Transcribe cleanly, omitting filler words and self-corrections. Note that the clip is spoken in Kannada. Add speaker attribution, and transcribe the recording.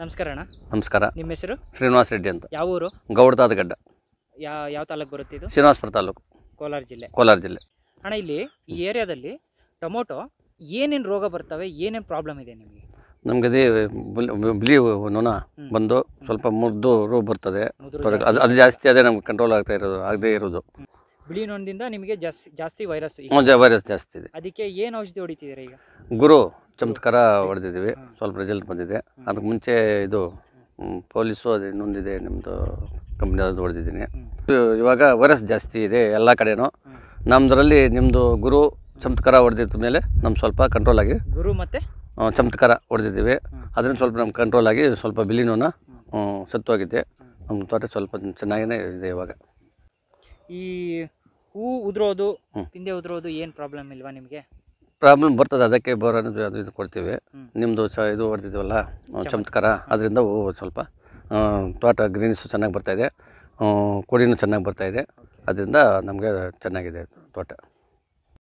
Speaker 1: ನಮಸ್ಕಾರ ಅಣ್ಣ.
Speaker 2: ನಮಸ್ಕಾರ.
Speaker 1: ನಿಮ್ಮ ಹೆಸರು?
Speaker 2: ಶ್ರೀನಿವಾಸ ರೆಡ್ಡಿ ಅಂತ.
Speaker 1: ಯಾವ ಊರು?
Speaker 2: ಗೌಡದಾದಗಡ್ಡ.
Speaker 1: ಯಾವ ತಾಲೂಕು ಬರುತ್ತೆ ಇದು?
Speaker 2: ಶ್ರೀನಿವಾಸಪುರ ತಾಲೂಕು,
Speaker 1: ಕೋಲಾರ ಜಿಲ್ಲೆ.
Speaker 2: ಕೋಲಾರ ಜಿಲ್ಲೆ.
Speaker 1: ಅಣ್ಣ, ಇಲ್ಲಿ ಈ ಏರಿಯಾದಲ್ಲಿ ಟೊಮೊಟೊ ಏನೇನು ರೋಗ ಬರ್ತವೆ, ಏನೇನು ಪ್ರಾಬ್ಲಮ್ ಇದೆ ನಿಮಗೆ?
Speaker 2: ನಮಗೆ ಅದೇ ಬಿಳಿ ನೊಣ ಬಂದು ಸ್ವಲ್ಪ ಮುರಿದು ರೋಗ ಬರ್ತದೆ. ಅದು ಜಾಸ್ತಿ ಅದೇ ನಮ್ಗೆ ಕಂಟ್ರೋಲ್ ಆಗದೇ ಇರೋದು.
Speaker 1: ಬಿಳಿ ನೊಣದಿಂದ ನಿಮಗೆ ಜಾಸ್ತಿ ವೈರಸ್
Speaker 2: ವೈರಸ್ ಜಾಸ್ತಿ ಇದೆ.
Speaker 1: ಅದಕ್ಕೆ ಏನು ಔಷಧಿ ಹೊಡಿತಿದ್ದೀರಾ ಈಗ?
Speaker 2: ಗುರು ಚಮತ್ಕಾರ ಹೊಡೆದಿದ್ದೀವಿ, ಸ್ವಲ್ಪ ರಿಸಲ್ಟ್ ಬಂದಿದೆ. ಅದಕ್ಕೆ ಮುಂಚೆ ಇದು ಪೊಲೀಸು ಅದು ಇನ್ನೊಂದಿದೆ ನಿಮ್ಮದು ಕಂಪ್ನಿ, ಅದು ಹೊಡೆದಿದ್ದೀನಿ. ಇವಾಗ ವೈರಸ್ ಜಾಸ್ತಿ ಇದೆ ಎಲ್ಲ ಕಡೆನೂ. ನಮ್ಮದ್ರಲ್ಲಿ ನಿಮ್ಮದು ಗುರು ಚಮತ್ಕಾರ ಹೊಡೆದಿದ್ದ ಮೇಲೆ ನಮ್ಗೆ ಸ್ವಲ್ಪ ಕಂಟ್ರೋಲ್ ಆಗಿ, ಗುರು ಮತ್ತು ಚಮತ್ಕಾರ ಹೊಡೆದಿದ್ದೀವಿ. ಅದರಿಂದ ಸ್ವಲ್ಪ ನಮ್ಗೆ ಕಂಟ್ರೋಲ್ ಆಗಿ ಸ್ವಲ್ಪ ಬಿಳಿ ನೊಣ ಸತ್ತೋಗಿದೆ. ನಮ್ಮ ತೋಟ ಸ್ವಲ್ಪ ಚೆನ್ನಾಗೇ ಇದೆ ಇವಾಗ.
Speaker 1: ಈ ಹೂ ಉದುರೋದು, ಪಿಂದೆ ಉದುರೋದು ಏನು ಪ್ರಾಬ್ಲಮ್ ಇಲ್ವಾ ನಿಮಗೆ?
Speaker 2: ಪ್ರಾಬ್ಲಮ್ ಬರ್ತದೆ, ಅದಕ್ಕೆ ಬೋರನ್ ಅದು ಇದು ಕೊಡ್ತೀವಿ. ನಿಮ್ಮದು ಇದು ಹೊಡೆದಿದ್ದೀವಲ್ಲ ಚಮತ್ಕಾರ, ಅದರಿಂದ ಹೂ ಸ್ವಲ್ಪ ತೋಟ ಗ್ರೀನ್ಸು ಚೆನ್ನಾಗಿ ಬರ್ತಾಯಿದೆ, ಕೊಡಿನೂ ಚೆನ್ನಾಗಿ ಬರ್ತಾಯಿದೆ. ಅದರಿಂದ ನಮಗೆ ಚೆನ್ನಾಗಿದೆ ತೋಟ.